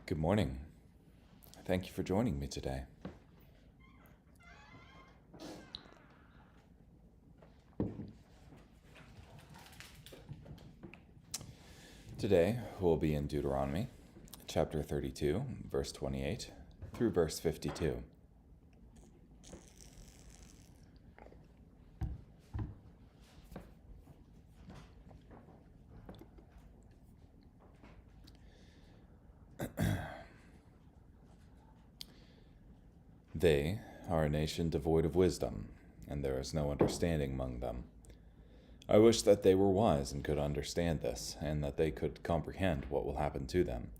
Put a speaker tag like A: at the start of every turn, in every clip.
A: Good morning. Thank you for joining me today. Today we'll be in Deuteronomy, chapter 32, verse 28 through verse 52. They are a nation devoid of wisdom, and there is no understanding among them. I wish that they were wise and could understand this, and that they could comprehend what will happen to them.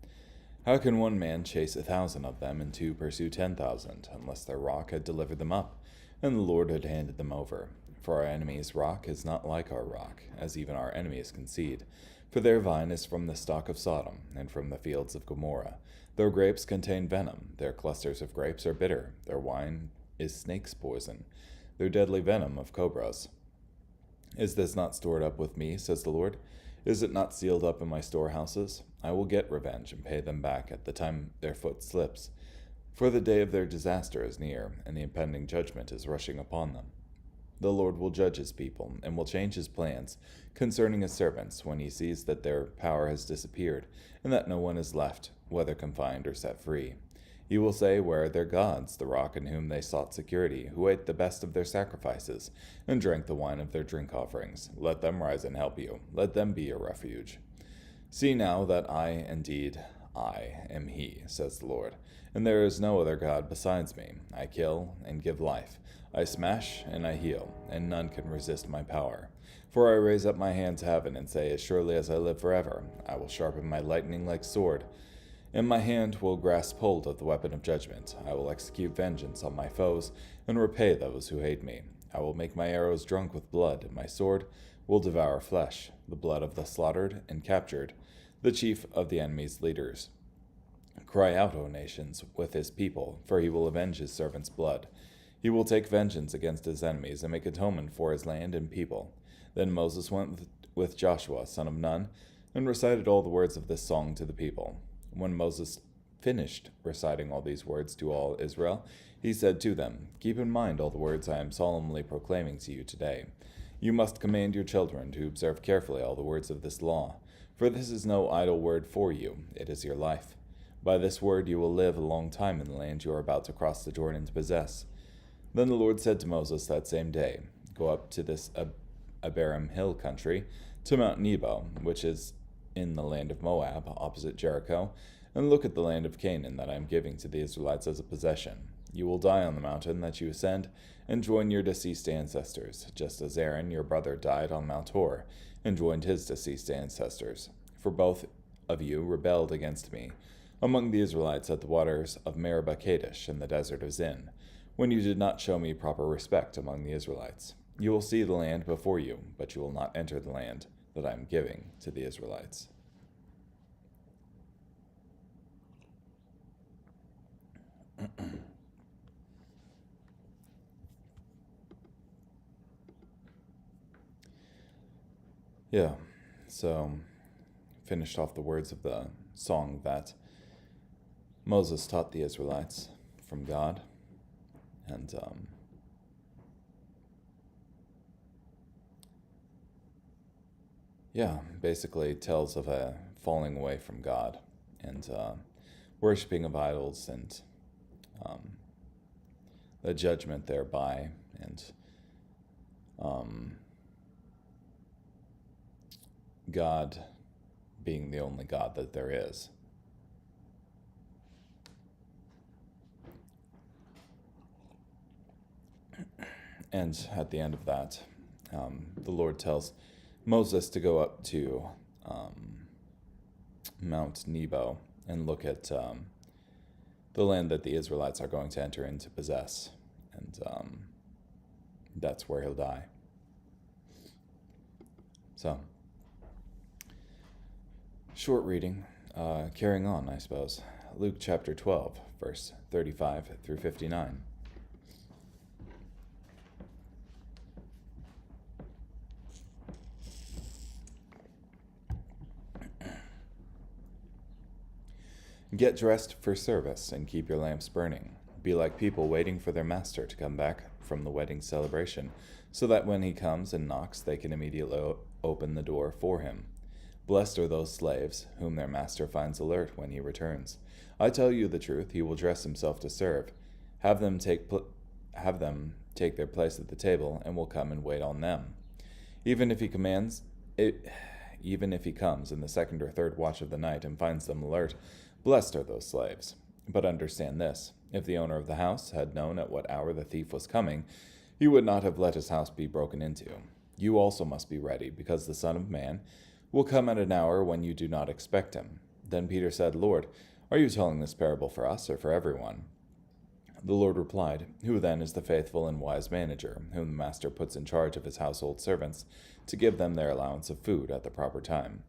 A: How can one man chase 1,000 of them, and two pursue 10,000, unless their rock had delivered them up, and the Lord had handed them over? For our enemy's rock is not like our rock, as even our enemies concede. For their vine is from the stock of Sodom, and from the fields of Gomorrah. Their grapes contain venom, their clusters of grapes are bitter, their wine is snake's poison, their deadly venom of cobras. Is this not stored up with me, says the Lord? Is it not sealed up in my storehouses? I will get revenge and pay them back at the time their foot slips. For the day of their disaster is near, and the impending judgment is rushing upon them. The Lord will judge his people, and will change his plans concerning his servants when he sees that their power has disappeared, and that no one is left, whether confined or set free. He will say, Where are their gods, the rock in whom they sought security, who ate the best of their sacrifices, and drank the wine of their drink offerings? Let them rise and help you. Let them be your refuge. See now that I am he, says the Lord, and there is no other God besides me. I kill and give life. I smash and I heal, and none can resist my power. For I raise up my hand to heaven and say, As surely as I live forever, I will sharpen my lightning like sword, and my hand will grasp hold of the weapon of judgment. I will execute vengeance on my foes, and repay those who hate me. I will make my arrows drunk with blood, and my sword will devour flesh, the blood of the slaughtered and captured, the chief of the enemy's leaders. Cry out, O nations, with his people, for he will avenge his servants' blood. He will take vengeance against his enemies and make atonement for his land and people. Then Moses went with Joshua, son of Nun, and recited all the words of this song to the people. When Moses finished reciting all these words to all Israel, he said to them, Keep in mind all the words I am solemnly proclaiming to you today. You must command your children to observe carefully all the words of this law, for this is no idle word for you, it is your life. By this word you will live a long time in the land you are about to cross the Jordan to possess. Then the Lord said to Moses that same day, Go up to this Abiram hill country, to Mount Nebo, which is in the land of Moab, opposite Jericho, and look at the land of Canaan that I am giving to the Israelites as a possession. You will die on the mountain that you ascend, and join your deceased ancestors, just as Aaron, your brother, died on Mount Hor, and joined his deceased ancestors. For both of you rebelled against me among the Israelites at the waters of Meribah Kadesh in the desert of Zin, when you did not show me proper respect among the Israelites. You will see the land before you, but you will not enter the land that I am giving to the Israelites. Yeah, so finished off the words of the song that Moses taught the Israelites from God, and basically tells of a falling away from God and worshiping of idols, and the judgment thereby, and God being the only God that there is. And at the end of that, the Lord tells Moses to go up to Mount Nebo and look at the land that the Israelites are going to enter in to possess. And that's where he'll die. So, short reading, carrying on, I suppose. Luke chapter 12, verse 35 through 59. Get dressed for service and keep your lamps burning. Be like people waiting for their master to come back from the wedding celebration, so that when he comes and knocks, they can immediately open the door for him. Blessed are those slaves whom their master finds alert when he returns. I tell you the truth, he will dress himself to serve. Have them take their place at the table, and will come and wait on them. Even if he comes in the second or third watch of the night and finds them alert, blessed are those slaves. But understand this, if the owner of the house had known at what hour the thief was coming, he would not have let his house be broken into. You also must be ready, because the Son of Man will come at an hour when you do not expect him. Then Peter said, Lord, are you telling this parable for us or for everyone? The Lord replied, Who then is the faithful and wise manager, whom the master puts in charge of his household servants, to give them their allowance of food at the proper time?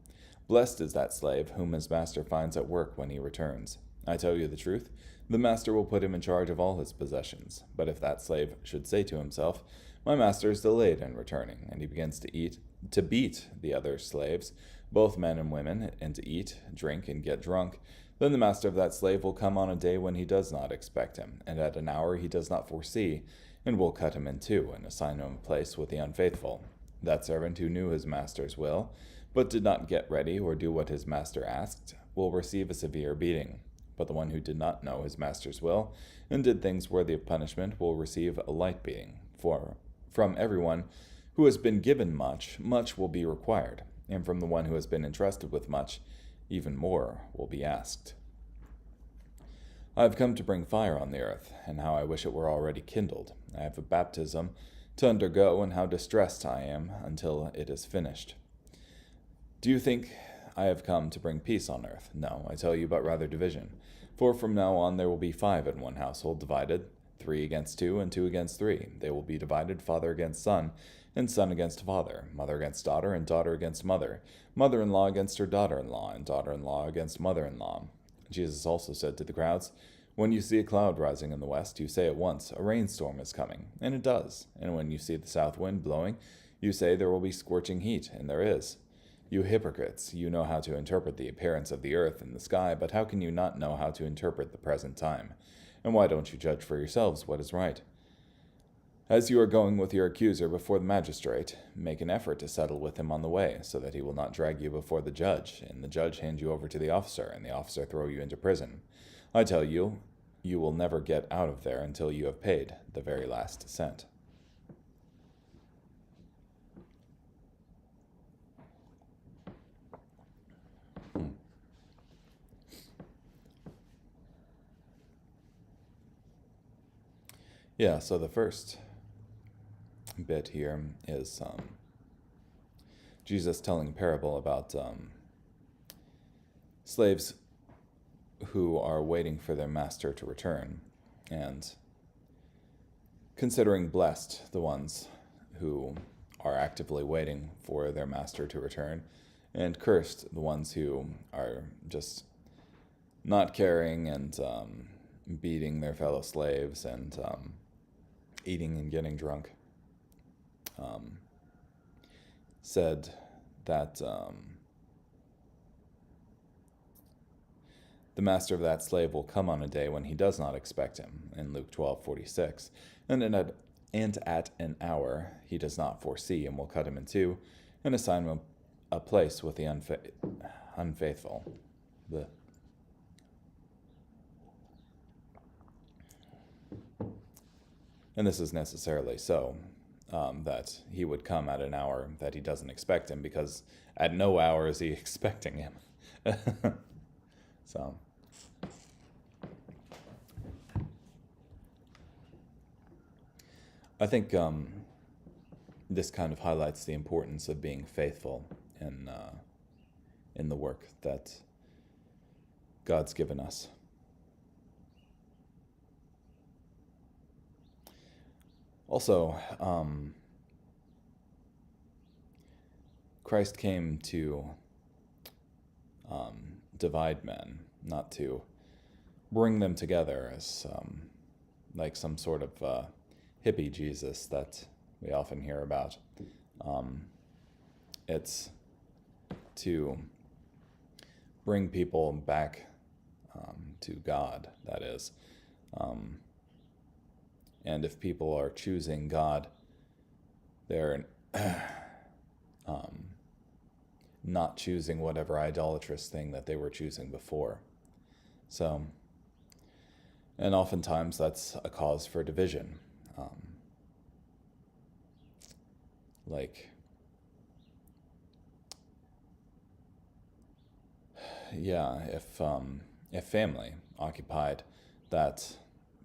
A: Blessed is that slave whom his master finds at work when he returns. I tell you the truth, the master will put him in charge of all his possessions. But if that slave should say to himself, My master is delayed in returning, and he begins to beat the other slaves, both men and women, and to eat, drink, and get drunk, then the master of that slave will come on a day when he does not expect him, and at an hour he does not foresee, and will cut him in two, and assign him a place with the unfaithful. That servant who knew his master's will, but did not get ready or do what his master asked, will receive a severe beating. But the one who did not know his master's will, and did things worthy of punishment, will receive a light beating. For from everyone who has been given much, much will be required, and from the one who has been entrusted with much, even more will be asked. I have come to bring fire on the earth, and how I wish it were already kindled. I have a baptism to undergo, and how distressed I am until it is finished. Do you think I have come to bring peace on earth? No, I tell you, but rather division. For from now on there will be 5 in one household divided, 3 against 2, and 2 against 3. They will be divided, father against son, and son against father, mother against daughter, and daughter against mother, mother-in-law against her daughter-in-law, and daughter-in-law against mother-in-law. Jesus also said to the crowds, When you see a cloud rising in the west, you say at once, A rainstorm is coming, and it does. And when you see the south wind blowing, you say there will be scorching heat, and there is. You hypocrites, you know how to interpret the appearance of the earth and the sky, but how can you not know how to interpret the present time? And why don't you judge for yourselves what is right? As you are going with your accuser before the magistrate, make an effort to settle with him on the way, so that he will not drag you before the judge, and the judge hand you over to the officer, and the officer throw you into prison. I tell you, you will never get out of there until you have paid the very last cent. Yeah, so the first bit here is Jesus telling a parable about slaves who are waiting for their master to return, and considering blessed the ones who are actively waiting for their master to return, and cursed the ones who are just not caring and beating their fellow slaves and eating and getting drunk. Said that the master of that slave will come on a day when he does not expect him, in Luke 12:46, and at an hour he does not foresee, and will cut him in two, and assign him a place with the unfaithful. And this is necessarily so, that he would come at an hour that he doesn't expect him, because at no hour is he expecting him. So, I think this kind of highlights the importance of being faithful in the work that God's given us. Also, Christ came to divide men, not to bring them together as like some sort of hippie Jesus that we often hear about. It's to bring people back to God, that is. And if people are choosing God, they're not choosing whatever idolatrous thing that they were choosing before. So, and oftentimes that's a cause for division. If family occupied that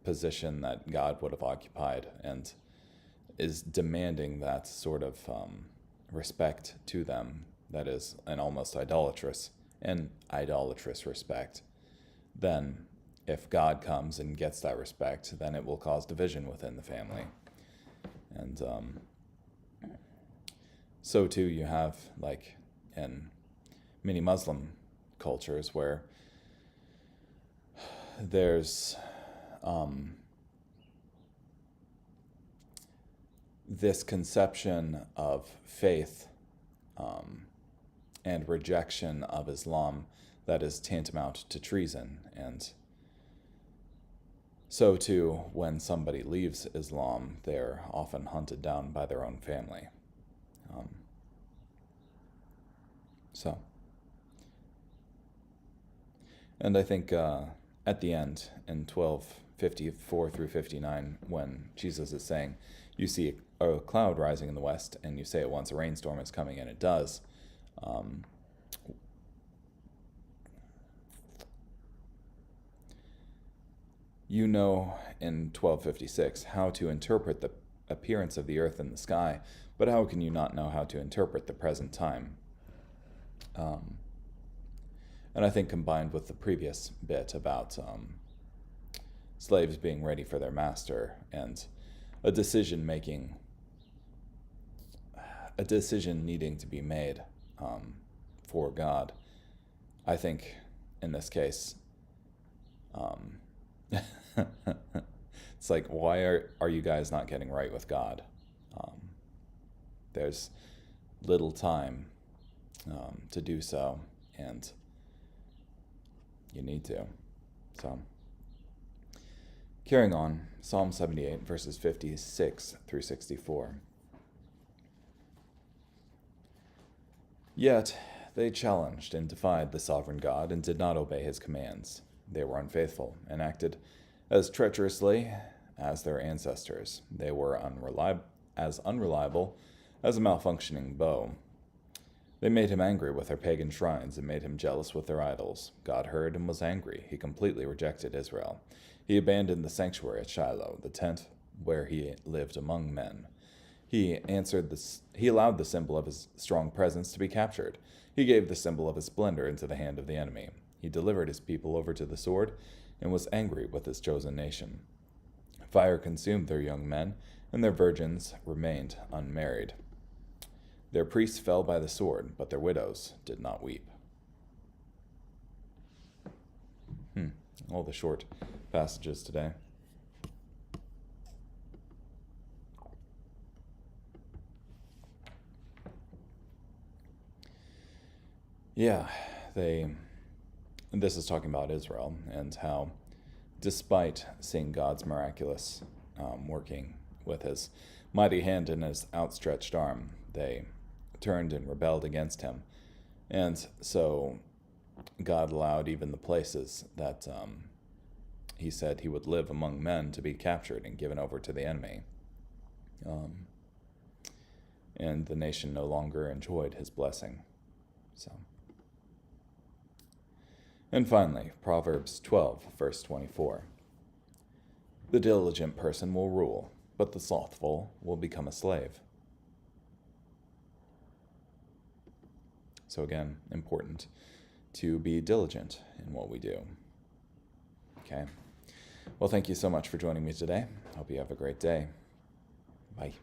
A: position that God would have occupied and is demanding that sort of respect to them, that is an almost idolatrous respect, then if God comes and gets that respect, then it will cause division within the family. And so too you have, like, in many Muslim cultures where there's this conception of faith and rejection of Islam that is tantamount to treason. And so too, when somebody leaves Islam, they're often hunted down by their own family. And I think at the end, in 12:54 through 59, when Jesus is saying, you see a cloud rising in the west, and you say at once a rainstorm is coming, and it does. You know in 12:56 how to interpret the appearance of the earth and the sky, but how can you not know how to interpret the present time? And I think combined with the previous bit about slaves being ready for their master and a decision needing to be made for God, I think in this case, it's like, why are you guys not getting right with God? There's little time to do so, and you need to. So, carrying on, Psalm 78, verses 56 through 64. Yet they challenged and defied the sovereign God and did not obey his commands. They were unfaithful and acted as treacherously as their ancestors. They were as unreliable as a malfunctioning bow. They made him angry with their pagan shrines and made him jealous with their idols. God heard and was angry. He completely rejected Israel. He abandoned the sanctuary at Shiloh, the tent where he lived among men. He allowed the symbol of his strong presence to be captured. He gave the symbol of his splendor into the hand of the enemy. He delivered his people over to the sword and was angry with his chosen nation. Fire consumed their young men, and their virgins remained unmarried. Their priests fell by the sword, but their widows did not weep. All the short passages today. Yeah, this is talking about Israel and how, despite seeing God's miraculous working with his mighty hand and his outstretched arm, they turned and rebelled against him. And so God allowed even the places that he said he would live among men to be captured and given over to the enemy. And the nation no longer enjoyed his blessing. And finally, Proverbs 12, verse 24. The diligent person will rule, but the slothful will become a slave. So again, important to be diligent in what we do. Okay. Well, thank you so much for joining me today. Hope you have a great day. Bye.